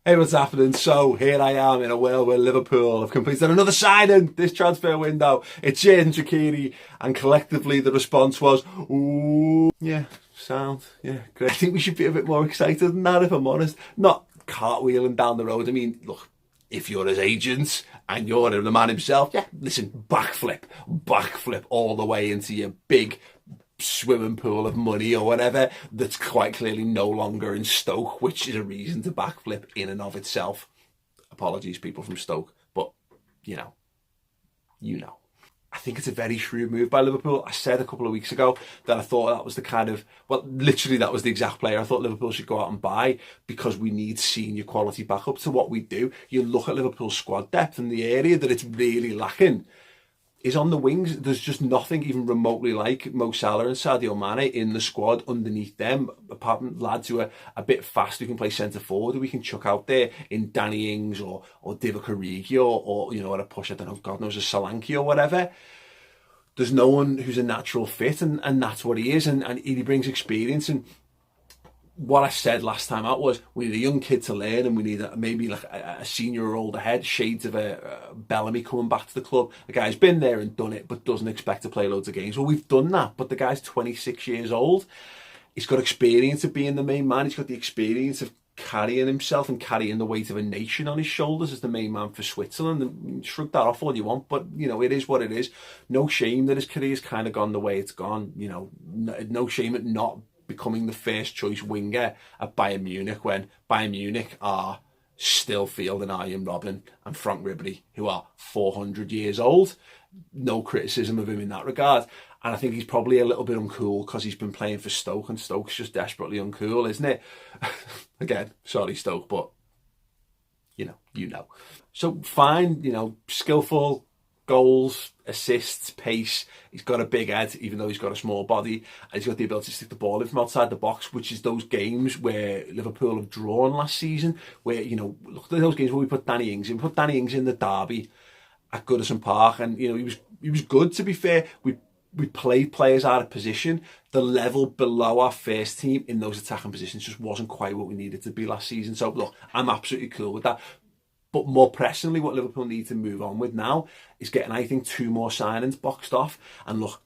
Hey, what's happening? So here I am in a world where Liverpool have completed another signing this transfer window. It's Xherdan Shaqiri, and collectively the response was, "Ooh, yeah, sound, yeah, great." I think we should be a bit more excited than that, if I'm honest. Not cartwheeling down the road. I mean, look, if you're his agent and you're the man himself, yeah, listen, backflip all the way into your big swimming pool of money or whatever that's quite clearly no longer in Stoke, which is a reason to backflip in and of itself. Apologies, people from Stoke, but you know, you know. I think it's a very shrewd move by Liverpool. I said a couple of weeks ago that I thought that was the kind of, well, literally that was the exact player I thought Liverpool should go out and buy, because we need senior quality backup to what we do. You look at Liverpool's squad depth, and the area that it's really lacking is on the wings. There's just nothing even remotely like Mo Salah and Sadio Mane in the squad underneath them, apart from lads who are a bit fast, who can play centre forward, who we can chuck out there in Danny Ings or Divock Origi or you know, at a push, I don't know, God knows, a Solanke or whatever. There's no one who's a natural fit, and that's what he is, and he brings experience. And what I said last time out was, we need a young kid to learn, and we need maybe like a senior or older head, shades of a Bellamy coming back to the club. The guy's been there and done it, but doesn't expect to play loads of games. Well, we've done that, but the guy's 26 years old. He's got experience of being the main man. He's got the experience of carrying himself and carrying the weight of a nation on his shoulders as the main man for Switzerland. And shrug that off all you want, but you know, it is what it is. No shame that his career's kind of gone the way it's gone. You know, no shame at not becoming the first choice winger at Bayern Munich, when Bayern Munich are still fielding Arjen Robben and Frank Ribery, who are 400 years old. No criticism of him in that regard. And I think he's probably a little bit uncool because he's been playing for Stoke, and Stoke's just desperately uncool, isn't it? Again, sorry Stoke, but you know. So fine, skillful, goals, assists, pace. He's got a big head, even though he's got a small body, and he's got the ability to stick the ball in from outside the box, which is those games where Liverpool have drawn last season, where, look at those games where we put Danny Ings in. We put Danny Ings in the derby at Goodison Park, and he was good, to be fair. We played players out of position. The level below our first team in those attacking positions just wasn't quite what we needed to be last season. So look, I'm absolutely cool with that. But more pressingly, what Liverpool need to move on with now is getting, I think, 2 more signings boxed off. And look,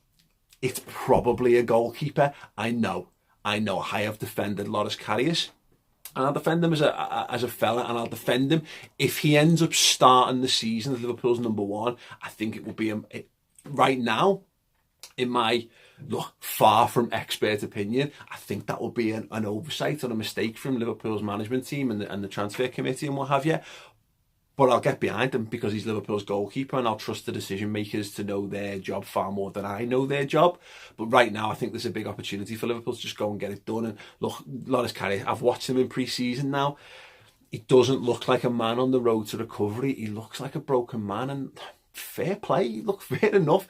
it's probably a goalkeeper. I know. I have defended Loris Karius, and I'll defend him as a fella, and I'll defend him if he ends up starting the season as Liverpool's number 1. I think it will be right now, in my far from expert opinion, I think that will be an oversight or a mistake from Liverpool's management team and the transfer committee and what have you. But I'll get behind him because he's Liverpool's goalkeeper, and I'll trust the decision makers to know their job far more than I know their job. But right now, I think there's a big opportunity for Liverpool to just go and get it done. And look, Loris Karius, I've watched him in pre-season now. He doesn't look like a man on the road to recovery. He looks like a broken man, and fair play. Look, fair enough.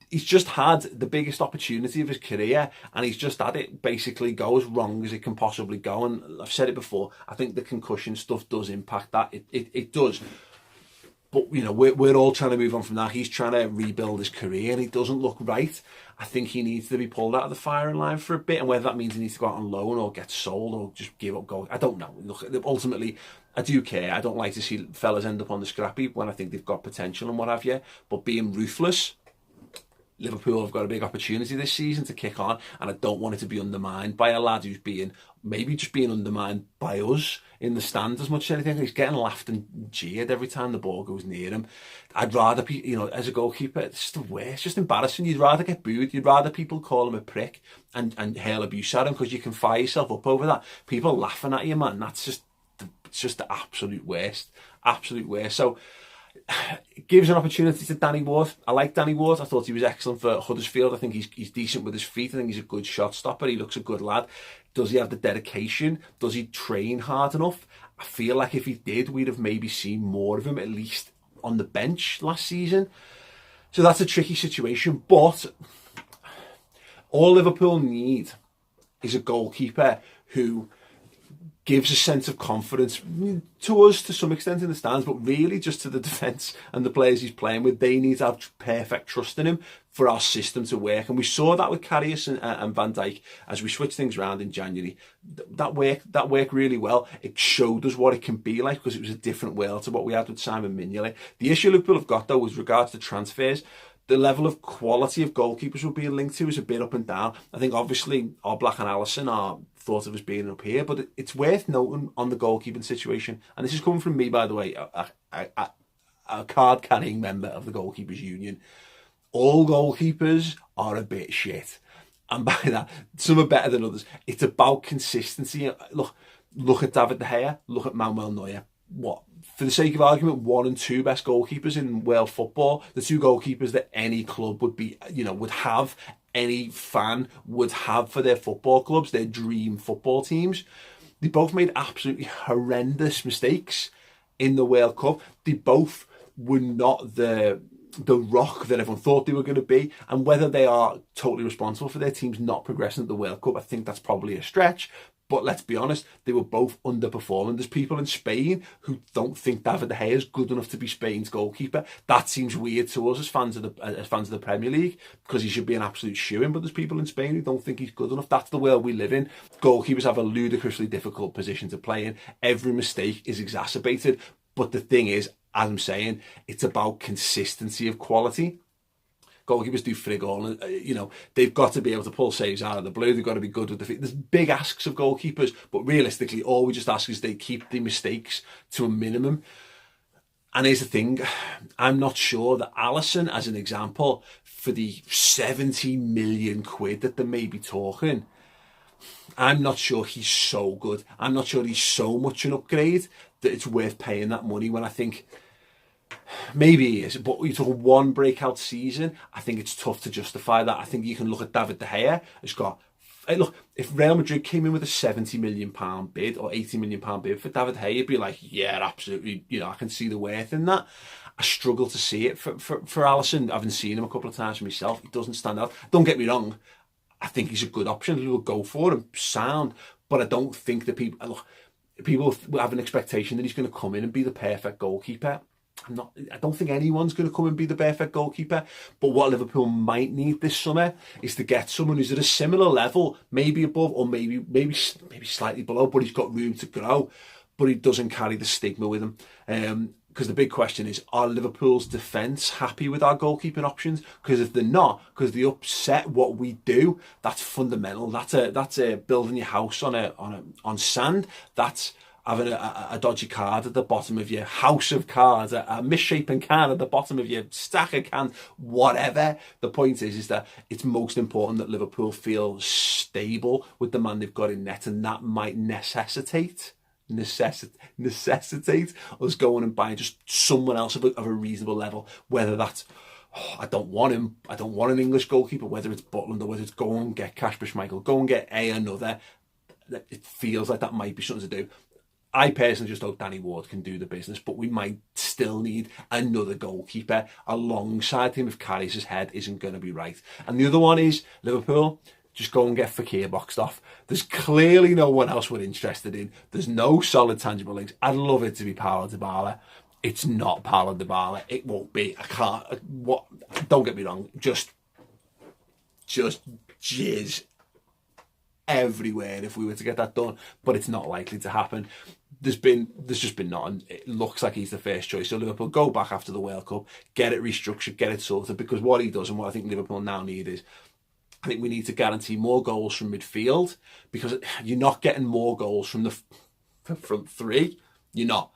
He's just had the biggest opportunity of his career, and he's just had it basically go as wrong as it can possibly go. And I've said it before, I think the concussion stuff does impact that. It does. But, we're all trying to move on from that. He's trying to rebuild his career, and he doesn't look right. I think he needs to be pulled out of the firing line for a bit, and whether that means he needs to go out on loan or get sold or just give up goal, I don't know. Look, ultimately, I do care. I don't like to see fellas end up on the scrap heap when I think they've got potential and what have you. But being ruthless, Liverpool have got a big opportunity this season to kick on, and I don't want it to be undermined by a lad who's maybe just being undermined by us in the stands as much as anything. He's getting laughed and jeered every time the ball goes near him. I'd rather be, as a goalkeeper, it's the worst. It's just embarrassing. You'd rather get booed. You'd rather people call him a prick and hurl abuse at him because you can fire yourself up over that. People laughing at you, man. It's just the absolute worst. Absolute worst. So it gives an opportunity to Danny Ward. I like Danny Ward. I thought he was excellent for Huddersfield. I think he's decent with his feet. I think he's a good shot stopper. He looks a good lad. Does he have the dedication? Does he train hard enough? I feel like if he did, we'd have maybe seen more of him, at least on the bench last season. So that's a tricky situation. But all Liverpool need is a goalkeeper who gives a sense of confidence to us to some extent in the stands, but really just to the defence and the players he's playing with. They need to have perfect trust in him for our system to work. And we saw that with Karius and Van Dijk as we switched things around in January. That worked really well. It showed us what it can be like, because it was a different world to what we had with Simon Mignolet. The issue Liverpool have got, though, with regards to transfers, the level of quality of goalkeepers we're being linked to is a bit up and down. I think obviously Oblak and Alisson are thought of as being up here, but it's worth noting on the goalkeeping situation, and this is coming from me, by the way, a card-carrying member of the Goalkeepers Union. All goalkeepers are a bit shit. And by that, some are better than others. It's about consistency. Look at David De Gea, look at Manuel Neuer. What, for the sake of argument, 1 and 2 best goalkeepers in world football, the 2 goalkeepers that any club would be, would have, any fan would have for their football clubs, their dream football teams. They both made absolutely horrendous mistakes in the World Cup. They both were not the rock that everyone thought they were going to be, and whether they are totally responsible for their teams not progressing at the World Cup, I think that's probably a stretch. But let's be honest, they were both underperforming. There's people in Spain who don't think David De Gea is good enough to be Spain's goalkeeper. That seems weird to us as fans of the Premier League, because he should be an absolute shoo-in. But there's people in Spain who don't think he's good enough. That's the world we live in. Goalkeepers have a ludicrously difficult position to play in. Every mistake is exacerbated. But the thing is, as I'm saying, it's about consistency of quality. Goalkeepers do frig all, they've got to be able to pull saves out of the blue. They've got to be good with the feet. There's big asks of goalkeepers, but realistically, all we just ask is they keep the mistakes to a minimum. And here's the thing, I'm not sure that Alisson, as an example, for the 70 million quid that they may be talking, I'm not sure he's so good. I'm not sure he's so much an upgrade that it's worth paying that money, when I think maybe he is. But you took one breakout season, I think it's tough to justify that. I think you can look at David De Gea. Look, if Real Madrid came in with a £70 million bid or £80 million bid for David De Gea, you'd be like, yeah, absolutely, I can see the worth in that. I struggle to see it for Alisson. I haven't seen him a couple of times myself. He doesn't stand out. Don't get me wrong, I think he's a good option. We'll go for him, sound. But I don't think that people have an expectation that he's going to come in and be the perfect goalkeeper. I don't think anyone's going to come and be the perfect goalkeeper. But what Liverpool might need this summer is to get someone who's at a similar level, maybe above or maybe slightly below, but he's got room to grow, but he doesn't carry the stigma with him. Because the big question is, are Liverpool's defence happy with our goalkeeping options? Because if they're not, because they upset what we do, that's fundamental. That's building your house on sand. That's having a dodgy card at the bottom of your house of cards, a misshapen can at the bottom of your stack of cans, whatever. The point is that it's most important that Liverpool feel stable with the man they've got in net, and that might necessitate us going and buying just someone else of a reasonable level, whether that's I don't want an English goalkeeper, whether it's Butland or whether it's go and get Kasper Schmeichel, go and get another. It feels like that might be something to do. I personally just hope Danny Ward can do the business, but we might still need another goalkeeper alongside him if Karius' head isn't going to be right. And the other one is Liverpool. Just go and get Fekir boxed off. There's clearly no one else we're interested in. There's no solid tangible links. I'd love it to be Paulo Dybala. It's not Paulo Dybala. It won't be. I can't. Don't get me wrong. Just jizz everywhere if we were to get that done. But it's not likely to happen. There's just been nothing. It looks like he's the first choice. So Liverpool go back after the World Cup, get it restructured, get it sorted. Because what he does and what I think Liverpool now need is, I think we need to guarantee more goals from midfield, because you're not getting more goals from the front three. You're not.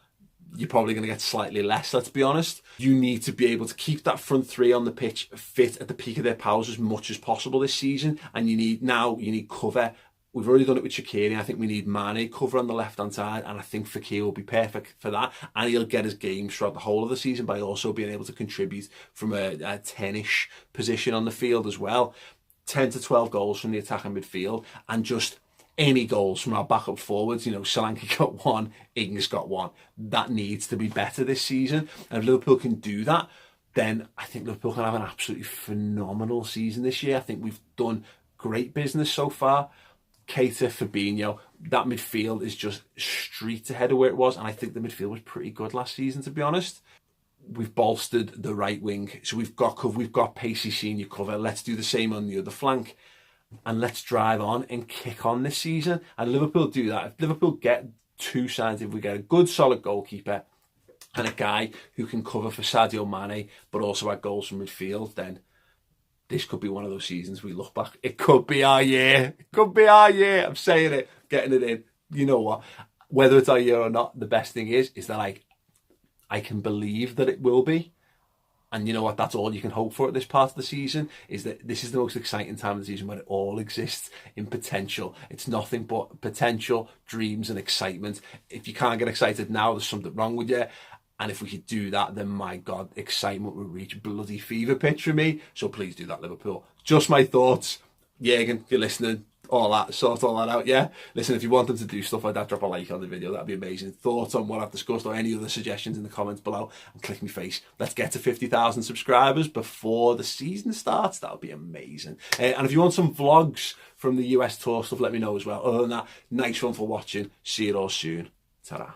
You're probably going to get slightly less, let's be honest. You need to be able to keep that front three on the pitch fit at the peak of their powers as much as possible this season. And you need cover. We've already done it with Shaqiri. I think we need Mané cover on the left-hand side, and I think Fekir will be perfect for that. And he'll get his games throughout the whole of the season by also being able to contribute from a 10-ish position on the field as well. 10 to 12 goals from the attacking midfield, and just any goals from our backup forwards. Solanke got one, Ings got one. That needs to be better this season. And if Liverpool can do that, then I think Liverpool can have an absolutely phenomenal season this year. I think we've done great business so far. Keita, Fabinho, that midfield is just streets ahead of where it was. And I think the midfield was pretty good last season, to be honest. we've bolstered the right wing. So we've got pacey senior cover. Let's do the same on the other flank. And let's drive on and kick on this season. And Liverpool do that. If Liverpool get 2 signs, if we get a good solid goalkeeper and a guy who can cover for Sadio Mane, but also add goals from midfield, then this could be one of those seasons we look back. It could be our year. It could be our year. I'm saying it, getting it in. You know what? Whether it's our year or not, the best thing is that I can believe that it will be. And you know what? That's all you can hope for at this part of the season, is that this is the most exciting time of the season when it all exists in potential. It's nothing but potential, dreams and excitement. If you can't get excited now, there's something wrong with you. And if we could do that, then my God, excitement would reach bloody fever pitch for me. So please do that, Liverpool. Just my thoughts. Xherdan, if you're listening, all that, sort all that out, yeah? Listen, if you want them to do stuff like that, drop a like on the video. That'd be amazing. Thoughts on what I've discussed or any other suggestions in the comments below, and click me face. Let's get to 50,000 subscribers before the season starts. That would be amazing. And if you want some vlogs from the US tour stuff, let me know as well. Other than that, nice one for watching. See you all soon. Ta-ra.